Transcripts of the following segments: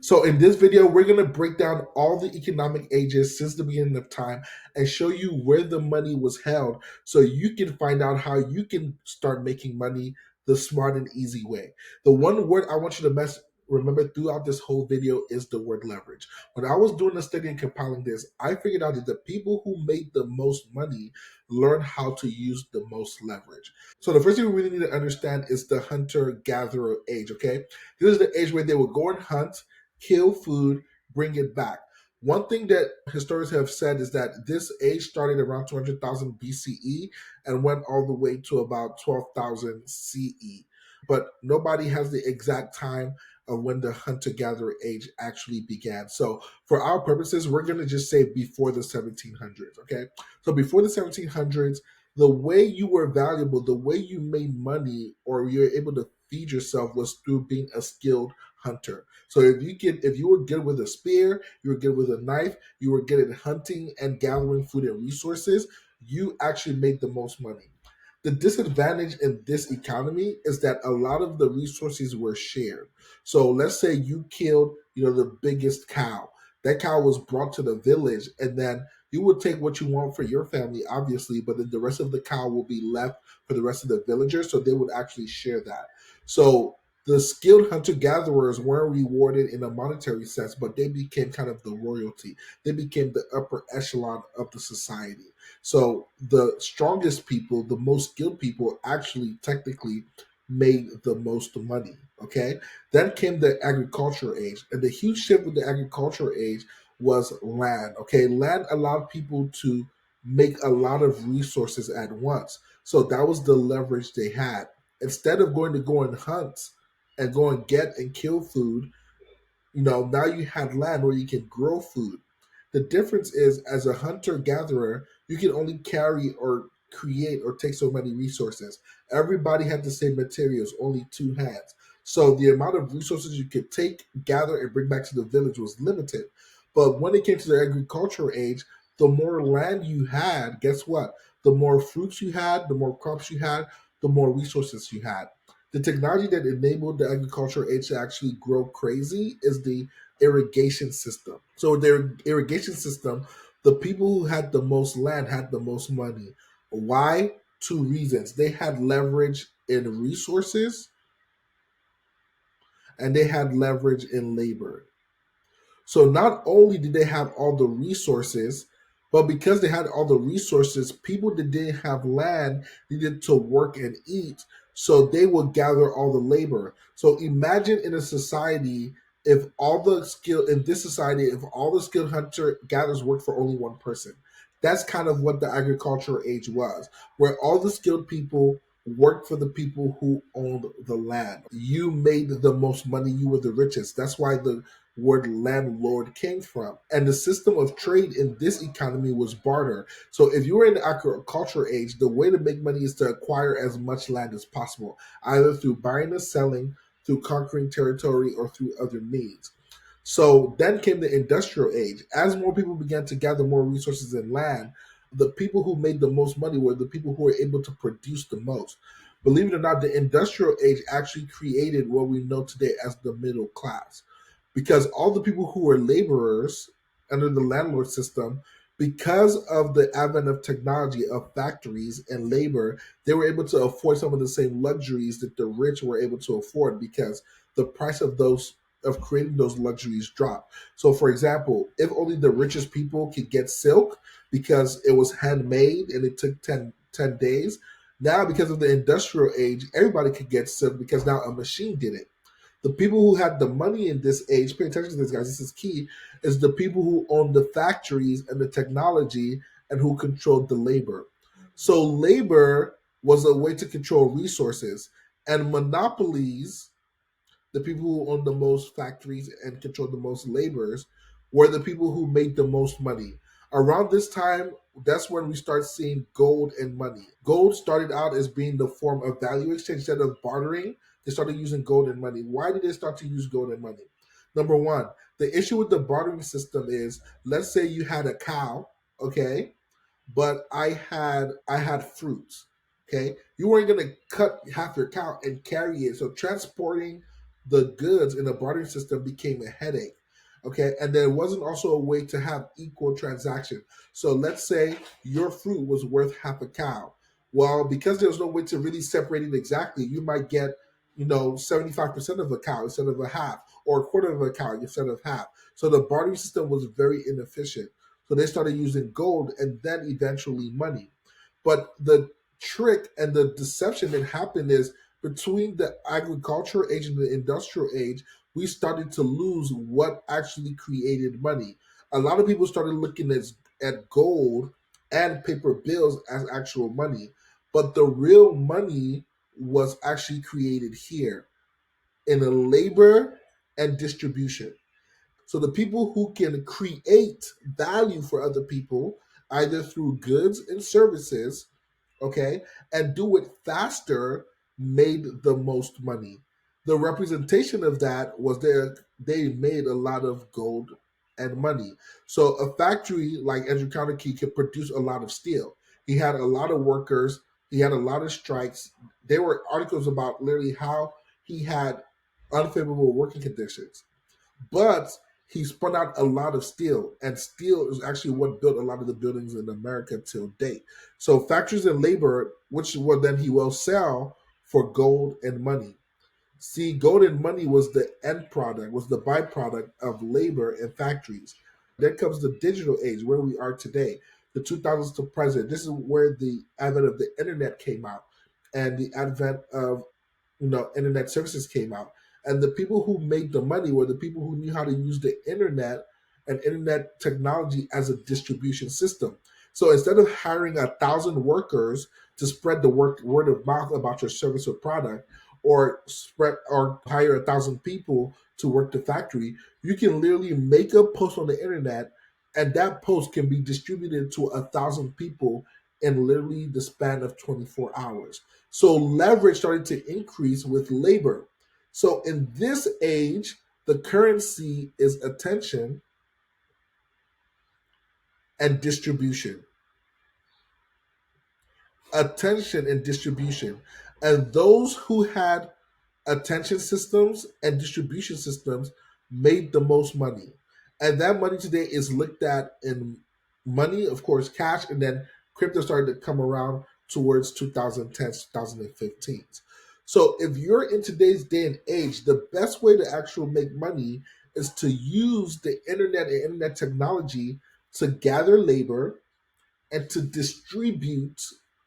So in this video, we're going to break down all the economic ages since the beginning of time and show you where the money was held so you can find out how you can start making money the smart and easy way. The one word I want you to remember throughout this whole video is the word leverage. When I was doing the study and compiling this, I figured out that the people who made the most money learned how to use the most leverage. So the first thing we really need to understand is the hunter-gatherer age, okay? This is the age where they would go and hunt, kill food, bring it back. One thing that historians have said is that this age started around 200,000 BCE and went all the way to about 12,000 CE. But nobody has the exact time of when the hunter-gatherer age actually began. So for our purposes, we're going to just say before the 1700s, okay? So before the 1700s, the way you were valuable, the way you made money or you're able to feed yourself was through being a skilled hunter. So if you were good with a spear, you were good with a knife, you were good at hunting and gathering food and resources, you actually made the most money. The disadvantage in this economy is that a lot of the resources were shared. So let's say you killed, the biggest cow. That cow was brought to the village, and then you would take what you want for your family, obviously, but then the rest of the cow will be left for the rest of the villagers, so they would actually share that. So the skilled hunter gatherers weren't rewarded in a monetary sense, but they became kind of the royalty. They became the upper echelon of the society. So the strongest people, the most skilled people, actually technically made the most money. Okay. Then came the agricultural age. And the huge shift with the agricultural age was land. Okay. Land allowed people to make a lot of resources at once. So that was the leverage they had. Instead of going to go and hunt and go and get and kill food, now you had land where you can grow food. The difference is, as a hunter gatherer, you can only carry or create or take so many resources. Everybody had the same materials, only two hands. So the amount of resources you could take, gather, and bring back to the village was limited. But when it came to the agricultural age, the more land you had, guess what? The more fruits you had, the more crops you had, the more resources you had. The technology that enabled the agricultural age to actually grow crazy is the irrigation system. So their irrigation system, the people who had the most land had the most money. Why? Two reasons. They had leverage in resources and they had leverage in labor. So not only did they have all the resources, but because they had all the resources, people that didn't have land needed to work and eat. So they would gather all the labor. So imagine in a society if all the skill in this society, if all the skilled hunter gatherers worked for only one person. That's kind of what the agricultural age was, where all the skilled people worked for the people who owned the land. You made the most money, you were the richest. That's why the word landlord came from. And the system of trade in this economy was barter. So if you were in the agricultural age, the way to make money is to acquire as much land as possible, either through buying or selling, through conquering territory, or through other means. So then came the industrial age. As more people began to gather more resources and land, the people who made the most money were the people who were able to produce the most. Believe it or not, the industrial age actually created what we know today as the middle class, because all the people who were laborers under the landlord system, because of the advent of technology, of factories and labor, they were able to afford some of the same luxuries that the rich were able to afford, because the price of creating those luxuries dropped. So for example, if only the richest people could get silk because it was handmade and it took ten days, now because of the industrial age, everybody could get silk because now a machine did it. The people who had the money in this age, pay attention to this, guys, this is key, is the people who owned the factories and the technology and who controlled the labor. So labor was a way to control resources, and monopolies, the people who owned the most factories and controlled the most laborers, were the people who made the most money. Around this time, that's when we start seeing gold and money. Gold started out as being the form of value exchange. Instead of bartering, they started using gold and money. Why did they start to use gold and money? Number one, the issue with the bartering system is, let's say you had a cow, okay, but I had fruits. Okay, you weren't gonna cut half your cow and carry it. So transporting the goods in the bartering system became a headache. Okay, and there wasn't also a way to have equal transaction. So let's say your fruit was worth half a cow. Well, because there was no way to really separate it exactly, you might get 75% of a cow instead of a half, or a quarter of a cow instead of half. So the bartering system was very inefficient. So they started using gold and then eventually money. But the trick and the deception that happened is between the agricultural age and the industrial age, we started to lose what actually created money. A lot of people started looking at gold and paper bills as actual money, but the real money was actually created here in a labor and distribution. So the people who can create value for other people, either through goods and services, okay, and do it faster, made the most money. The representation of that was they made a lot of gold and money. So a factory like Andrew Carnegie could produce a lot of steel. He had a lot of workers. He had a lot of strikes. There were articles about literally how he had unfavorable working conditions, but he spun out a lot of steel, and steel is actually what built a lot of the buildings in America till date. So factories and labor, which what then he will sell for gold and money. See, gold and money was the end product, was the byproduct of labor and factories. Then comes the digital age, where we are today, the 2000s to present. This is where the advent of the internet came out, and the advent of internet services came out, and the people who made the money were the people who knew how to use the internet and internet technology as a distribution system. So instead of hiring 1,000 workers to spread the word of mouth about your service or product, or spread or hire 1,000 people to work the factory, you can literally make a post on the internet, and that post can be distributed to 1,000 people in literally the span of 24 hours. So leverage started to increase with labor. So in this age, the currency is attention and distribution. Attention and distribution. And those who had attention systems and distribution systems made the most money. And that money today is looked at in money, of course, cash, and then crypto started to come around towards 2010s, 2015s. So if you're in today's day and age, the best way to actually make money is to use the internet and internet technology to gather labor and to distribute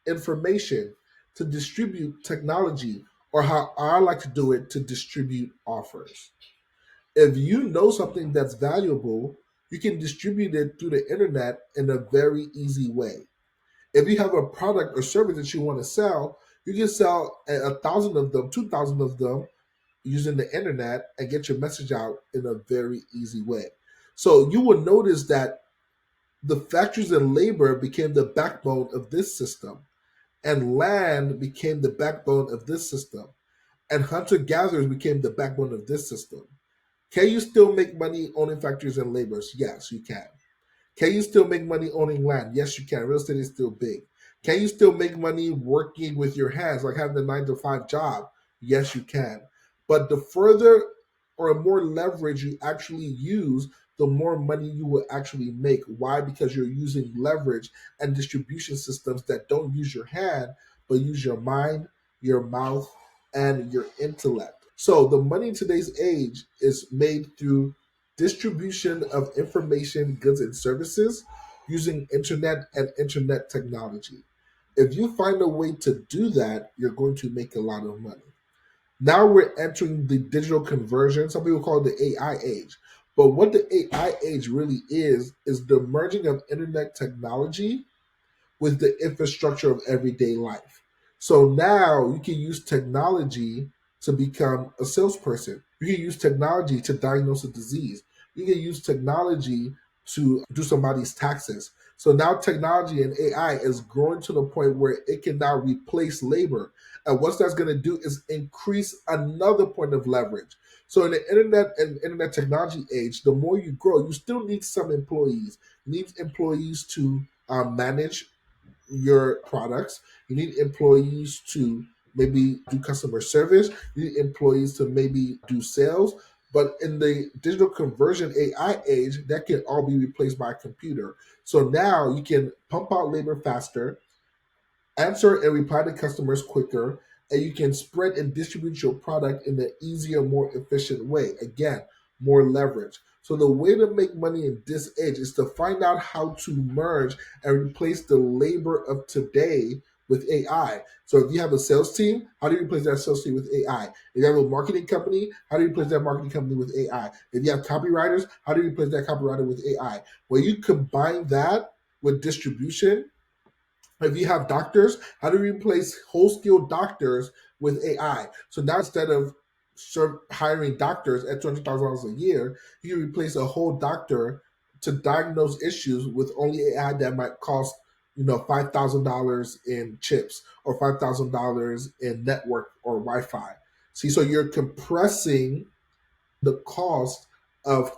information, to distribute technology, or how I like to do it, to distribute offers. If you know something that's valuable, you can distribute it through the internet in a very easy way. If you have a product or service that you want to sell, you can sell 1,000 of them, 2,000 of them using the internet and get your message out in a very easy way. So you will notice that the factories and labor became the backbone of this system, and land became the backbone of this system, and hunter gatherers became the backbone of this system. Can you still make money owning factories and labors? Yes, you can. Can you still make money owning land? Yes, you can. Real estate is still big. Can you still make money working with your hands, like having a 9 to 5 job? Yes, you can. But the further or more leverage you actually use, the more money you will actually make. Why? Because you're using leverage and distribution systems that don't use your hand, but use your mind, your mouth, and your intellect. So the money in today's age is made through distribution of information, goods, and services using internet and internet technology. If you find a way to do that, you're going to make a lot of money. Now we're entering the digital conversion. Some people call it the AI age. But what the AI age really is the merging of internet technology with the infrastructure of everyday life. So now you can use technology to become a salesperson. You can use technology to diagnose a disease. You can use technology to do somebody's taxes. So now technology and AI is growing to the point where it can now replace labor. And what that's going to do is increase another point of leverage. So in the internet and internet technology age, the more you grow, you still need some employees. You need employees to manage your products. You need employees to maybe do customer service. You need employees to maybe do sales. But in the digital conversion AI age, that can all be replaced by a computer. So now you can pump out labor faster, answer and reply to customers quicker, and you can spread and distribute your product in an easier, more efficient way. Again, more leverage. So the way to make money in this age is to find out how to merge and replace the labor of today with AI. So if you have a sales team, how do you replace that sales team with AI? If you have a marketing company, how do you replace that marketing company with AI? If you have copywriters, how do you replace that copywriter with AI? When you combine that with distribution, if you have doctors, how do you replace whole skilled doctors with AI? So now instead of hiring doctors at $200,000 a year, you can replace a whole doctor to diagnose issues with only AI that might cost $5,000 in chips or $5,000 in network or Wi-Fi. See, so you're compressing the cost of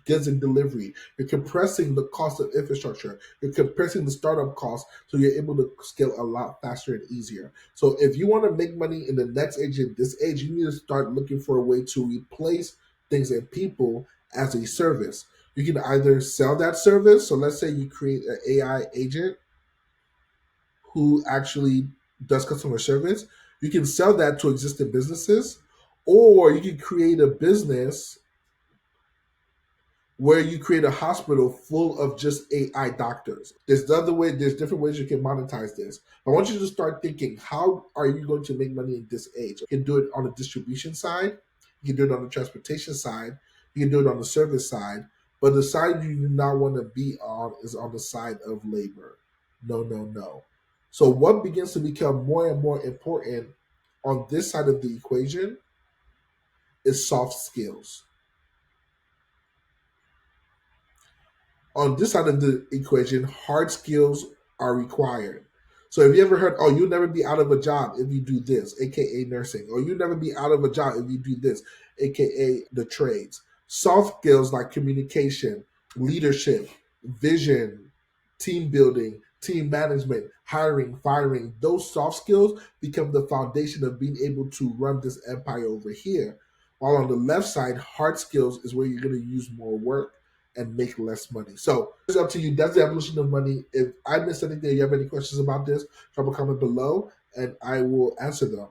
goods and delivery. You're compressing the cost of infrastructure. You're compressing the startup cost, so you're able to scale a lot faster and easier. So if you want to make money in the next age and this age, you need to start looking for a way to replace things and people as a service. You can either sell that service. So let's say you create an AI agent who actually does customer service. You can sell that to existing businesses, or you can create a business where you create a hospital full of just AI doctors. There's the other way, there's different ways you can monetize this. I want you to start thinking, how are you going to make money in this age? You can do it on the distribution side, you can do it on the transportation side, you can do it on the service side, but the side you do not want to be on is on the side of labor. No, no, no. So what begins to become more and more important on this side of the equation is soft skills. On this side of the equation, hard skills are required. So have you ever heard, oh, you'll never be out of a job if you do this, aka nursing, or you'll never be out of a job if you do this, aka the trades. Soft skills like communication, leadership, vision, team building, team management, hiring, firing, those soft skills become the foundation of being able to run this empire over here. While on the left side, hard skills is where you're going to use more work and make less money. So it's up to you. That's the evolution of money. If I missed anything, you have any questions about this, drop a comment below and I will answer them.